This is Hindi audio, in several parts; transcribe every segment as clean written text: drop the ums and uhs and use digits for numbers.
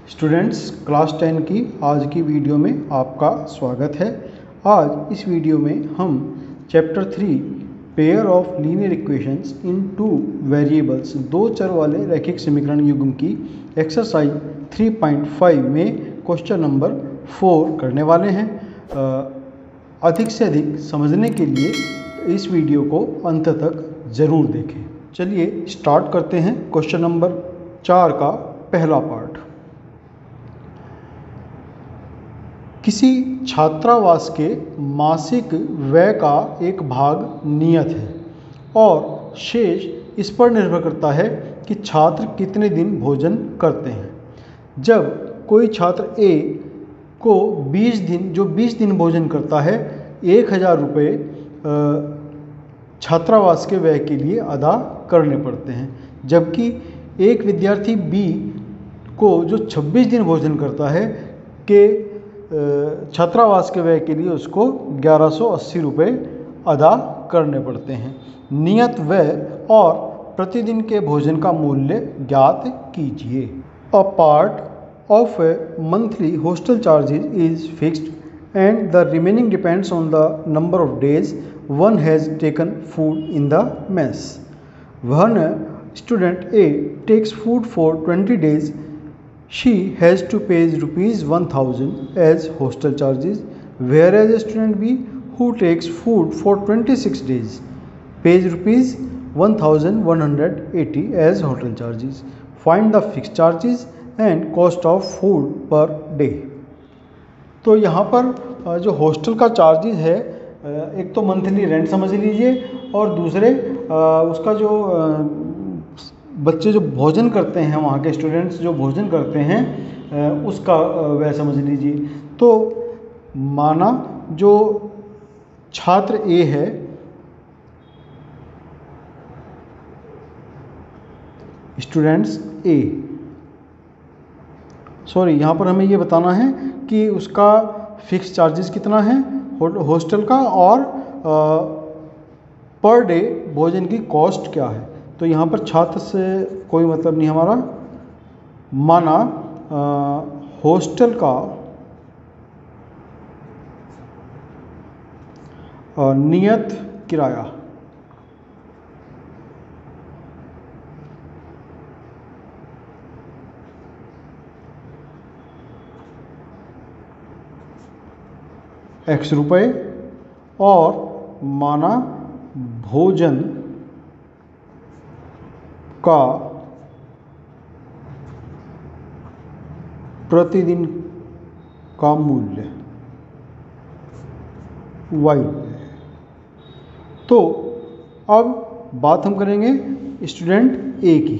स्टूडेंट्स, क्लास 10 की आज की वीडियो में आपका स्वागत है। आज इस वीडियो में हम chapter 3 pair of linear equations in two variables, दो चर वाले रैखिक समीकरण युग्म की एक्सरसाइज 3.5 में क्वेश्चन नंबर 4 करने वाले हैं। अधिक से अधिक समझने के लिए इस वीडियो को अंत तक ज़रूर देखें। चलिए स्टार्ट करते हैं क्वेश्चन नंबर 4 का पहला पार्ट। किसी छात्रावास के मासिक व्यय का एक भाग नियत है और शेष इस पर निर्भर करता है कि छात्र कितने दिन भोजन करते हैं। जब कोई छात्र ए को 20 दिन भोजन करता है, 1000 रुपये छात्रावास के व्यय के लिए अदा करने पड़ते हैं। जबकि एक विद्यार्थी बी को जो 26 दिन भोजन करता है के छात्रावास के व्यय के लिए उसको 1180 रुपये अदा करने पड़ते हैं। नियत व्यय और प्रतिदिन के भोजन का मूल्य ज्ञात कीजिए। A part of A monthly hostel charges is fixed and the remaining depends on the number of days one has taken food in the mess. When a student A takes food for 20 days, she has to pay rupees 1000 as hostel charges, whereas a student B who takes food for 26 days pays rupees 1180 as hotel charges. Find the fixed charges and cost of food per day. तो यहाँ पर जो हॉस्टल का चार्जेस है, एक तो मंथली रेंट समझ लीजिए और दूसरे उसका जो बच्चे जो भोजन करते हैं, वहाँ के स्टूडेंट्स जो भोजन करते हैं उसका वह समझ लीजिए। तो माना जो छात्र ए है, स्टूडेंट्स ए, सॉरी यहाँ पर हमें ये बताना है कि उसका फिक्स चार्जेस कितना है हॉस्टल का और पर डे भोजन की कॉस्ट क्या है। तो यहाँ पर छात्र से कोई मतलब नहीं हमारा। माना हॉस्टल का नियत किराया X रुपये और माना भोजन का प्रतिदिन का मूल्य Y रुपये। तो अब बात हम करेंगे स्टूडेंट ए की,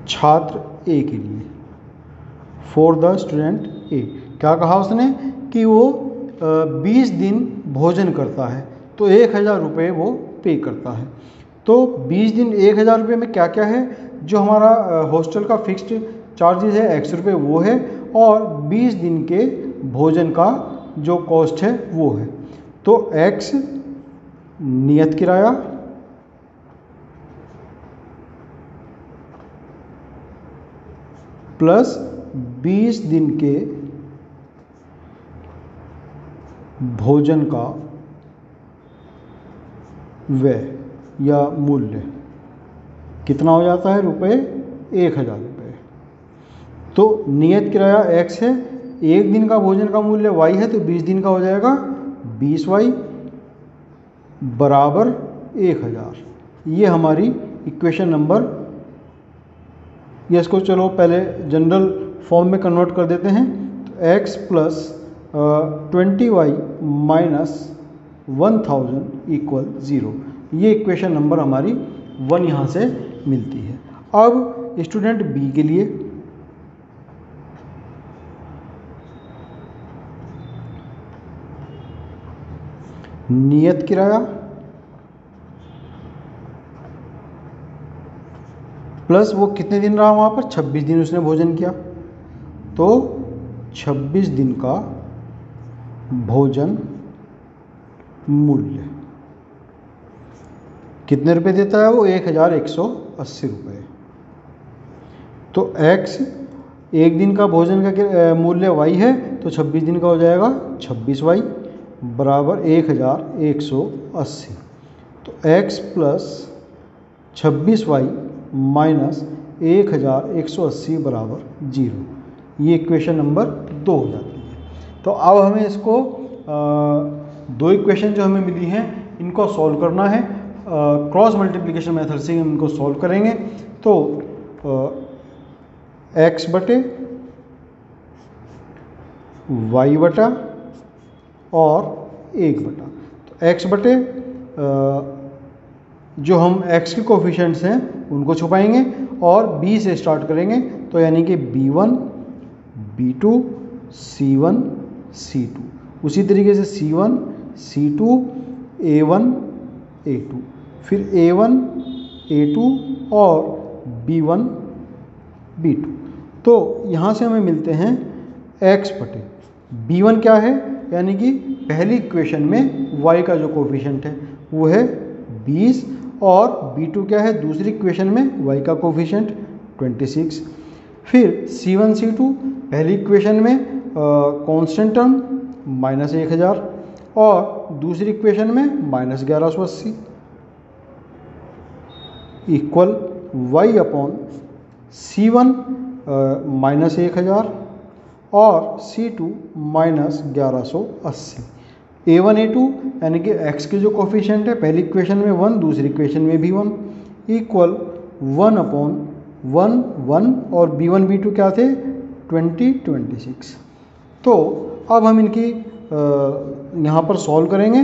छात्र ए के लिए। फॉर द स्टूडेंट ए क्या कहा उसने कि वो 20 दिन भोजन करता है तो 1000 रुपये वो पे करता है। तो 20 दिन 1000 रुपये में क्या क्या है, जो हमारा हॉस्टल का फिक्स्ड चार्जेस है X रुपये वो है, और 20 दिन के भोजन का जो कॉस्ट है वो है। तो X नियत किराया प्लस 20 दिन के भोजन का व्यय या मूल्य कितना हो जाता है रुपये 1000 रुपये। तो नियत किराया X है, एक दिन का भोजन का मूल्य Y है, तो 20 दिन का हो जाएगा 20Y बराबर 1000। ये हमारी इक्वेशन नंबर, ये इसको चलो पहले जनरल फॉर्म में कन्वर्ट कर देते हैं। तो X plus 20Y minus 1000 equal 0। ये इक्वेशन नंबर हमारी 1 यहाँ से मिलती है। अब स्टूडेंट बी के लिए नियत किराया प्लस वो कितने दिन रहा वहाँ पर, 26 दिन उसने भोजन किया, तो 26 दिन का भोजन मूल्य कितने रुपए देता है वो, 1180 रुपये। तो x एक दिन का भोजन का मूल्य y है, तो 26 दिन का हो जाएगा 26y बराबर 1180। तो x प्लस 26y माइनस 1180 बराबर 0। ये इक्वेशन नंबर 2 हो जाती है। तो अब हमें इसको दो इक्वेशन जो हमें मिली हैं इनको सॉल्व करना है। क्रॉस मल्टीप्लिकेशन मेथड से हम इनको सॉल्व करेंगे। तो x बटे y बटा और 1 बटा। तो x बटे जो हम x के कोफिशिएंट्स हैं उनको छुपाएंगे और b से स्टार्ट करेंगे। तो यानी कि b1 b2 c1 c2, उसी तरीके से c1 c2 a1 a2, फिर a1 a2 और b1 b2। तो यहाँ से हमें मिलते हैं x बटे b1 क्या है, यानी कि पहली इक्वेशन में y का जो कोफिशिएंट है वो है 20, और b2 क्या है दूसरी इक्वेशन में y का कोफिशिएंट 26। फिर c1 c2 पहली इक्वेशन में कांस्टेंट टर्म -1000 और दूसरी इक्वेशन में -1180 इक्वल y अपॉन c1 -1000 और c2 -1180। a1 a2 यानी कि x के जो कोफिशिएंट है पहली इक्वेशन में 1 दूसरी इक्वेशन में भी 1 इक्वल 1 अपॉन 1 1 और b1 b2 क्या थे 20 26। तो अब हम इनकी यहाँ पर सॉल्व करेंगे।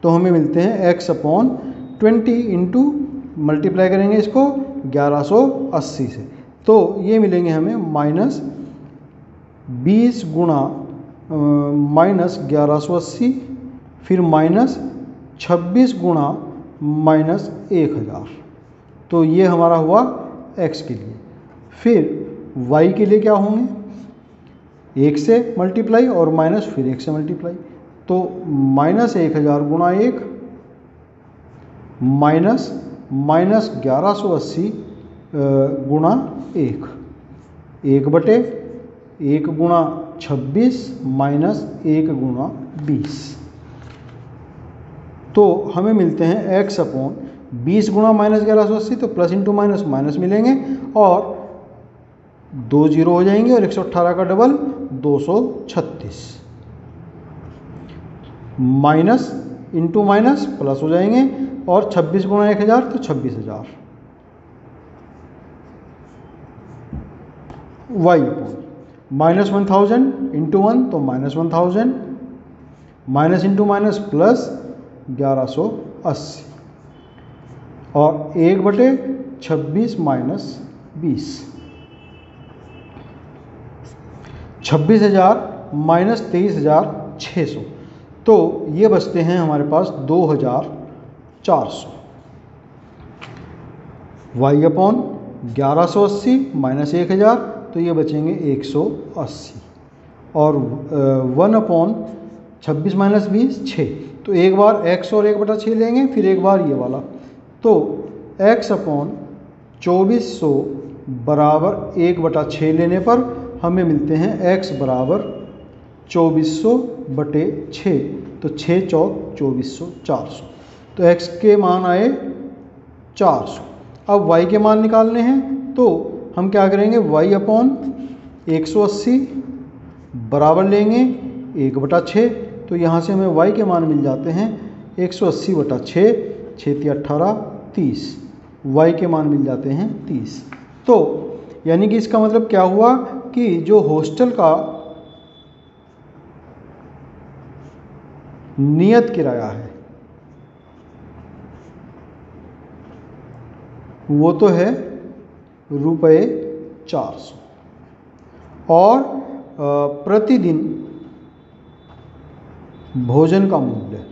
तो हमें मिलते हैं x अपॉन 20 इंटू मल्टीप्लाई करेंगे इसको 1180 से, तो ये मिलेंगे हमें -20 गुणा -1180 फिर -26 गुणा -1000। तो ये हमारा हुआ x के लिए। फिर y के लिए क्या होंगे 1 से मल्टीप्लाई और माइनस फिर 1 से मल्टीप्लाई। तो -1000 गुणा 1 -1180 गुणा 1 बटे 1 गुणा 26 माइनस 1 गुणा 20। तो हमें मिलते हैं x अपॉन 20 गुणा -1180, तो प्लस इंटू माइनस माइनस मिलेंगे और 2 जीरो हो जाएंगे और 118 का double 236, minus into minus plus हो जाएंगे और 26 गुणा 1000 तो 26000 y अपॉन -1000 इंटू 1 तो -1000 माइनस इंटू माइनस प्लस 1180 और 1 बटे 26 माइनस 20, 26,000 माइनस 23,600। तो ये बचते हैं हमारे पास 2,400। y अपॉन 1180 माइनस 1000 तो ये बचेंगे 180 और 1 अपॉन 26 माइनस 20 6। तो एक बार x और 1/6 लेंगे फिर एक बार ये वाला। तो x अपॉन 2400 बराबर 1/6 लेने पर हमें मिलते हैं x बराबर 2400/6। तो 6 चौक 2400 400। तो x के मान आए 400। अब y के मान निकालने हैं तो हम क्या करेंगे y अपॉन 180 बराबर लेंगे 1/6। तो यहाँ से हमें y के मान मिल जाते हैं 180/6 6 18 30, y के मान मिल जाते हैं 30। तो यानी कि इसका मतलब क्या हुआ कि जो हॉस्टल का नियत किराया है वो तो है ₹400 और प्रतिदिन भोजन का मूल्य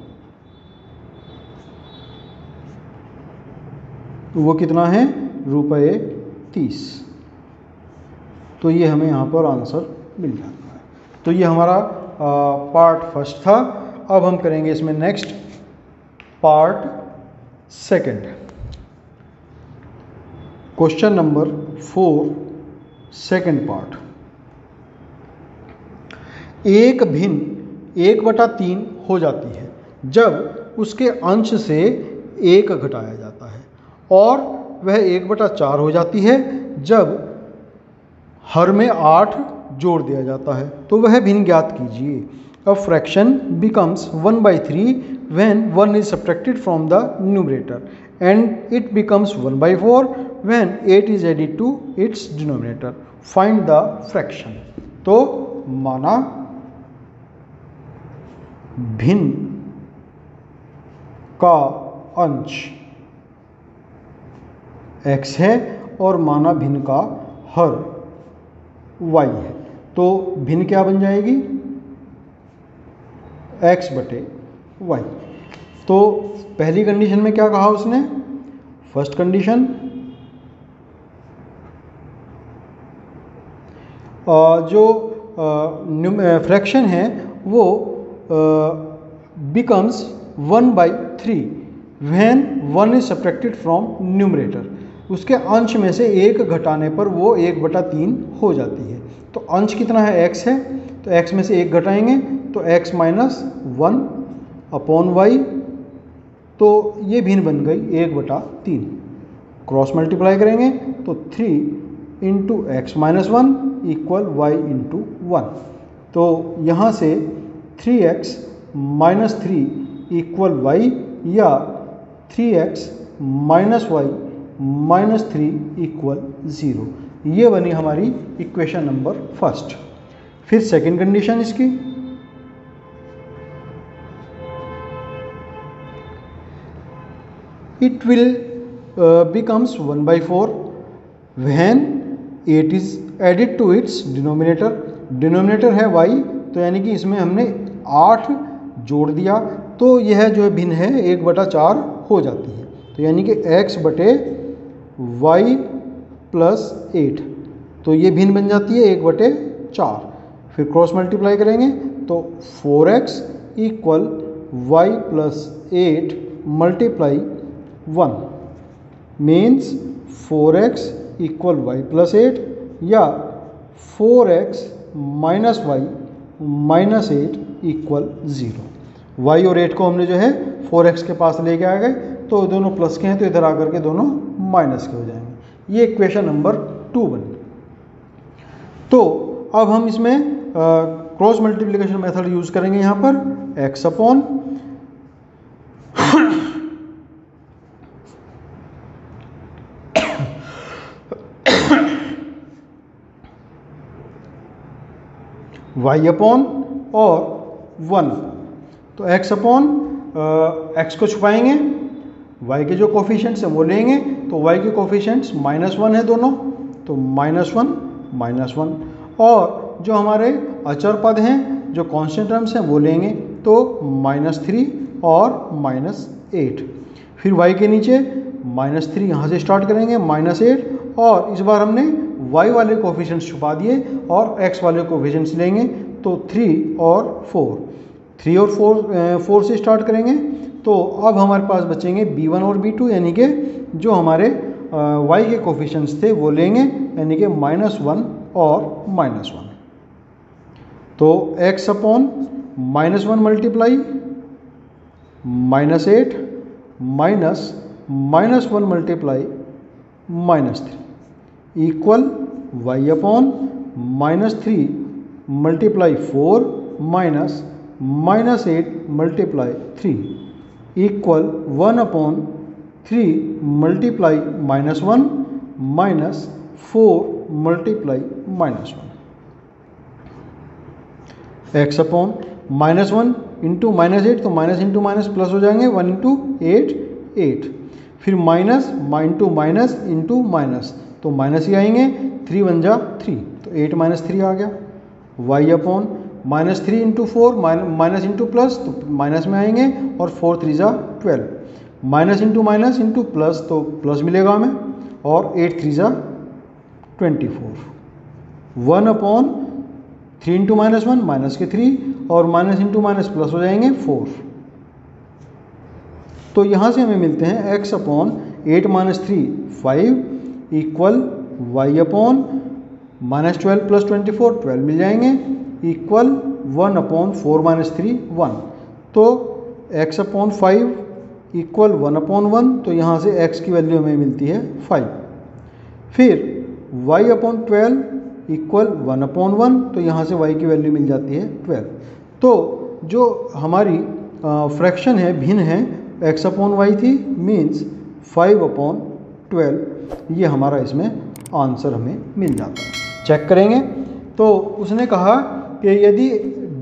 वो कितना है ₹30। तो ये हमें यहाँ पर आंसर मिल जाता है। तो ये हमारा पार्ट फर्स्ट था। अब हम करेंगे इसमें next part second. Question number 4 second part. एक भिन्न 1/3 हो जाती है जब उसके अंश से 1 घटाया जाता है, और वह 1/4 हो जाती है जब हर में 8 जोड़ दिया जाता है। तो वह भिन्न ज्ञात कीजिए। A fraction becomes 1/3 when 1 is subtracted from the numerator, and it becomes 1/4 when 8 is added to its denominator. Find the fraction. तो माना भिन्न का अंश x है और माना भिन्न का हर y है, तो भिन्न क्या बन जाएगी? x/y। तो पहली कंडीशन में क्या कहा उसने? फर्स्ट कंडीशन जो फ्रैक्शन है वो becomes 1/3 when 1 is subtracted from numerator. उसके अंश में से 1 घटाने पर वो 1/3 हो जाती है। तो अंश कितना है? x है, तो x में से 1 घटाएंगे तो x - 1/y, तो ये भिन्न बन गई 1/3। क्रॉस मल्टीप्लाई करेंगे तो 3 × x - 1 = y × 1। तो यहाँ से 3x - 3 = y या 3x - y - 3 = 0। ये बनी हमारी इक्वेशन नंबर फर्स्ट। फिर सेकंड कंडीशन इसकी, it will becomes 1/4 when 8 is added to its denominator। Denominator है y, तो यानी कि इसमें हमने 8 जोड़ दिया, तो यह जो भिन्न है 1/4 हो जाती है। तो यानी कि x/y + 8, तो ये भिन्न बन जाती है 1/4। फिर क्रॉस मल्टीप्लाई करेंगे तो 4x = y + 8 × 1 means 4x = y + 8 या 4x - y - 8 = 0। y और 8 को हमने जो है 4x के पास लेके आ गए, तो दोनों प्लस के हैं तो इधर आकर के दोनों माइनस के हो जाएंगे। ये इक्वेशन नंबर 2 बनी। तो अब हम इसमें क्रॉस मल्टीप्लिकेशन मेथड यूज करेंगे। यहाँ पर x अपॉन y अपॉन और 1। तो x अपॉन x को छुपाएंगे, y के जो कोफिशिएंट्स हैं वो लेंगे, तो y के कोफिशिएंट्स -1 है दोनों, तो -1 - 1। और जो हमारे अचर पद हैं, जो कांस्टेंट टर्म्स हैं वो लेंगे, तो -3 और -8। फिर y के नीचे -3 यहाँ से स्टार्ट करेंगे, -8, और इस बार हमने y वाले कोफिशिएंट्स छुपा दिए और x वाले कोफिशिएंट्स लेंगे, तो 3 और 4। 3 और 4 से स्टार्ट करेंगे, तो अब हमारे पास बचेंगे b1 और b2, यानी कि जो हमारे y के कोफिशिएंट्स थे वो लेंगे, यानी कि -1 और -1। तो x upon -1 multiply -8 -1 multiply -3 equal y upon -3 multiply 4 -8 multiply 3 equal 1 upon 3 multiply -1 -4 multiply -1। x upon -1 into -8, तो माइनस इंटू माइनस प्लस हो जाएंगे, 1 × 8 8। फिर minus into minus into minus, तो माइनस ही आएंगे, 3 × 1 = 3, तो 8 - 3 आ गया। y upon -3 × 4 minus into plus, तो माइनस में आएंगे, और 4 × 3 = 12। Minus into minus into plus, तो प्लस मिलेगा हमें, और 8 × 3 = 24। 1 अपॉन 3 × -1 माइनस के 3, और माइनस इंटू माइनस प्लस हो जाएंगे 4। तो यहाँ से हमें मिलते हैं x upon 8 - 3 5, equal y upon -12 + 24 12 मिल जाएंगे इक्वल 1/4 - 3 1। तो x/5 इक्वल 1/1, तो यहाँ से x की वैल्यू हमें मिलती है 5। फिर y/12 इक्वल 1/1, तो यहाँ से y की वैल्यू मिल जाती है 12। तो जो हमारी फ्रैक्शन है, भिन्न है, x/y थी, मीन्स 5/12, ये हमारा इसमें आंसर हमें मिल जाता है। चेक करेंगे तो उसने कहा कि यदि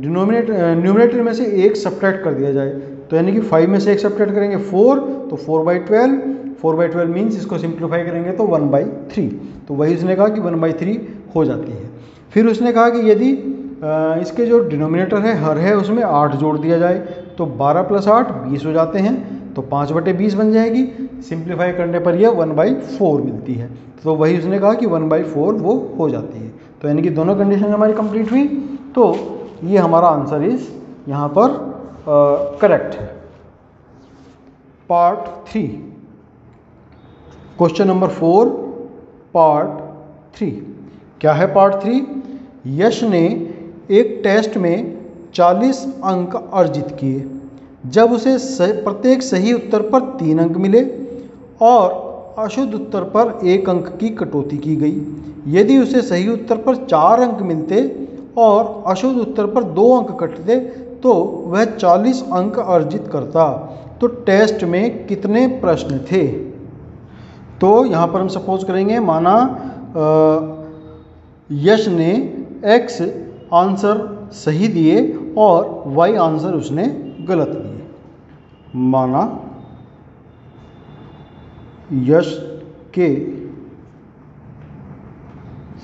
न्यूमरेटर में से एक सब्ट्रैक्ट कर दिया जाए, तो यानी कि 5 में से एक सब्ट्रैक्ट करेंगे 4, तो 4/12, 4/12 मीन्स इसको सिंप्लीफाई करेंगे तो 1/3, तो वही उसने कहा कि 1/3 हो जाती है। फिर उसने कहा कि यदि इसके जो डिनोमिनेटर है, हर है, उसमें 8 जोड़ दिया जाए, तो 12 + 8 20 हो जाते हैं, तो 5/20 बन जाएगी। सिंप्लीफाई करने पर यह 1/4 मिलती है, तो वही उसने कहा कि 1/4 वो हो जाती है। तो यानी कि दोनों कंडीशन हमारी कंप्लीट हुई, तो ये हमारा आंसर इस यहाँ पर करेक्ट है। Part 3, question number 4, part 3। क्या है पार्ट 3? यश ने एक टेस्ट में 40 अंक अर्जित किए। जब उसे प्रत्येक सही उत्तर पर 3 अंक मिले और अशुद्ध उत्तर पर 1 अंक की कटौती की गई। यदि उसे सही उत्तर पर 4 अंक मिलते और अशुद्ध उत्तर पर 2 अंक कटते, तो वह 40 अंक अर्जित करता। तो टेस्ट में कितने प्रश्न थे? तो यहाँ पर हम सपोज करेंगे, माना यश ने x आंसर सही दिए और y आंसर उसने गलत दिए। माना यश के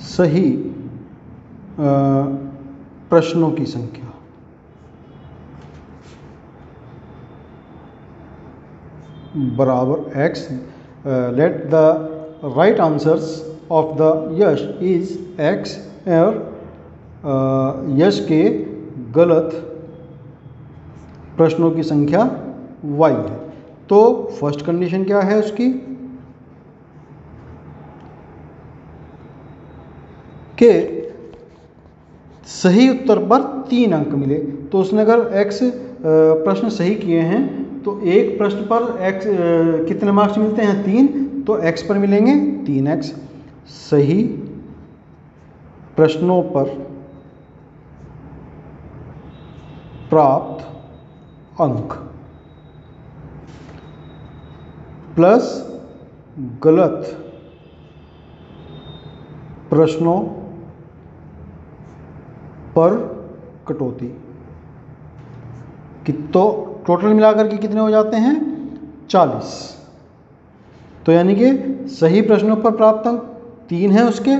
सही प्रश्नों की संख्या बराबर x, let the right answers of the Yash is x, और यश के गलत प्रश्नों की संख्या y है। तो फर्स्ट कंडीशन क्या है उसकी कि सही उत्तर पर 3 अंक मिले। तो उसने अगर x प्रश्न सही किए हैं, तो एक प्रश्न पर x कितने मार्क्स मिलते हैं? 3, तो x पर मिलेंगे 3x। सही प्रश्नों पर प्राप्त अंक प्लस गलत प्रश्नों पर कटौती, तो टोटल मिलाकर के कितने हो जाते हैं? 40। तो यानी कि सही प्रश्नों पर प्राप्त अंक 3 है उसके,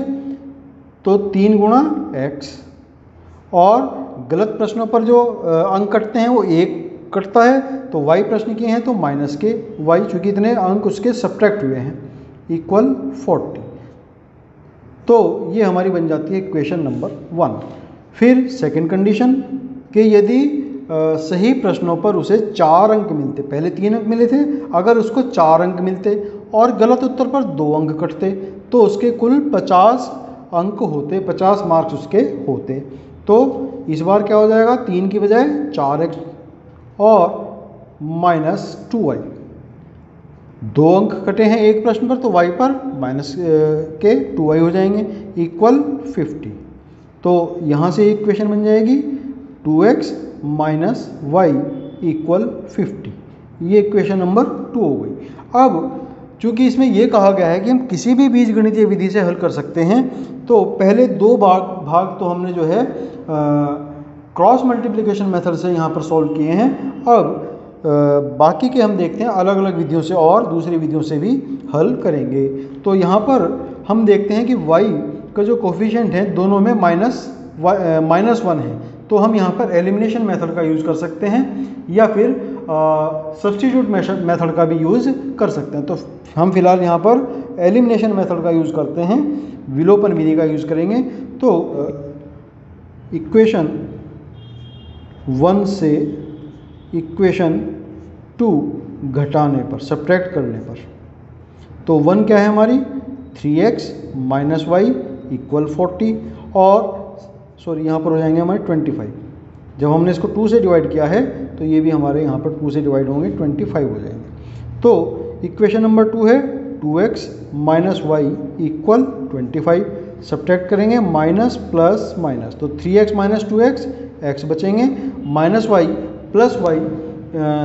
तो 3 × x, और गलत प्रश्नों पर जो अंक कटते हैं वो 1 कटता है, तो y प्रश्न किए हैं तो माइनस के y, चूँकि इतने अंक उसके सब्ट्रैक्ट हुए हैं, इक्वल 40। तो ये हमारी बन जाती है इक्वेशन नंबर 1। फिर सेकंड कंडीशन कि यदि सही प्रश्नों पर उसे 4 अंक मिलते, पहले 3 अंक मिले थे, अगर उसको 4 अंक मिलते और गलत उत्तर पर 2 अंक कटते, तो उसके कुल 50 अंक होते, 50 मार्क्स उसके होते। तो इस बार क्या हो जाएगा? 3 की बजाय 4x और -2y, 2 अंक कटे हैं एक प्रश्न पर, तो y पर माइनस के 2y हो जाएंगे, इक्वल 50। तो यहाँ से इक्वेशन बन जाएगी 2x - y इक्वल 50। ये इक्वेशन नंबर 2 हो गई। अब चूँकि इसमें ये कहा गया है कि हम किसी भी बीजगणितीय विधि से हल कर सकते हैं, तो पहले 2 भाग तो हमने जो है क्रॉस मल्टीप्लिकेशन मेथड से यहाँ पर सॉल्व किए हैं। अब बाकी के हम देखते हैं अलग अलग विधियों से और दूसरी विधियों से भी हल करेंगे। तो यहाँ पर हम देखते हैं कि y का जो कोफिशिएंट है दोनों में -1 है, तो हम यहाँ पर एलिमिनेशन मेथड का यूज़ कर सकते हैं या फिर सब्स्टिट्यूट मेथड का भी यूज़ कर सकते हैं। तो हम फिलहाल यहाँ पर एलिमिनेशन मेथड का यूज़ करते हैं, विलोपन विधि का यूज़ करेंगे। तो इक्वेशन 1 से इक्वेशन 2 घटाने पर, सब्ट्रैक्ट करने पर, तो 1 क्या है हमारी? 3x माइनस वाई इक्वल 40 और सॉरी यहाँ पर हो जाएंगे हमारे 25। जब हमने इसको 2 से डिवाइड किया है तो ये भी हमारे यहाँ पर 2 से डिवाइड होंगे, 25 हो जाएंगे। तो इक्वेशन नंबर 2 है 2x minus y equal 25। Subtract करेंगे माइनस प्लस माइनस, तो 3x माइनस 2x x बचेंगे, माइनस वाई प्लस वाई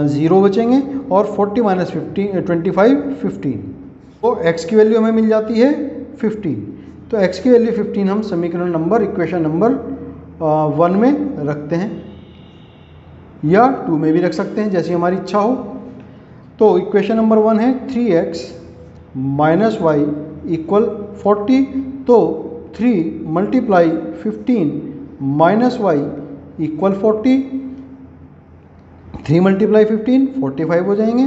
0 बचेंगे और 40 माइनस 25 15। तो x की वैल्यू हमें मिल जाती है 15। तो x की वैल्यू 15 हम समीकरण नंबर इक्वेशन नंबर 1 में रखते हैं या 2 में भी रख सकते हैं, जैसी हमारी इच्छा हो। तो इक्वेशन नंबर 1 है 3x माइनस वाई इक्वल 40। तो 3 multiply 15 minus y equal 40। 3 multiply 15 45 हो जाएंगे,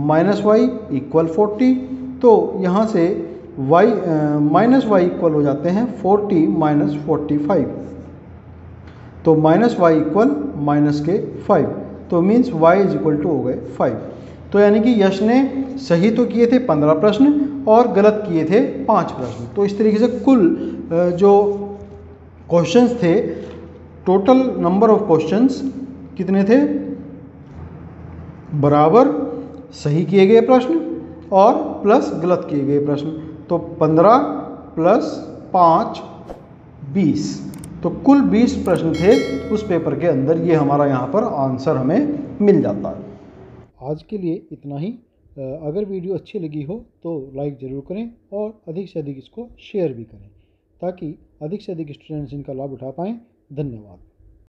माइनस वाई इक्वल 40। तो यहाँ से y माइनस वाई इक्वल हो जाते हैं 40 माइनस 45। तो माइनस वाई इक्वल माइनस के 5, तो means y is equal to हो गए 5। तो यानी कि यश ने सही तो किए थे 15 प्रश्न और गलत किए थे 5 प्रश्न। तो इस तरीके से कुल जो क्वेश्चंस थे, टोटल नंबर ऑफ क्वेश्चंस कितने थे, बराबर सही किए गए प्रश्न और प्लस गलत किए गए प्रश्न। तो 15 प्लस 5 20, तो कुल 20 प्रश्न थे उस पेपर के अंदर। ये हमारा यहाँ पर आंसर हमें मिल जाता है। आज के लिए इतना ही। अगर वीडियो अच्छी लगी हो तो लाइक ज़रूर करें और अधिक से अधिक इसको शेयर भी करें ताकि अधिक से अधिक स्टूडेंट्स इनका लाभ उठा पाएँ। धन्यवाद।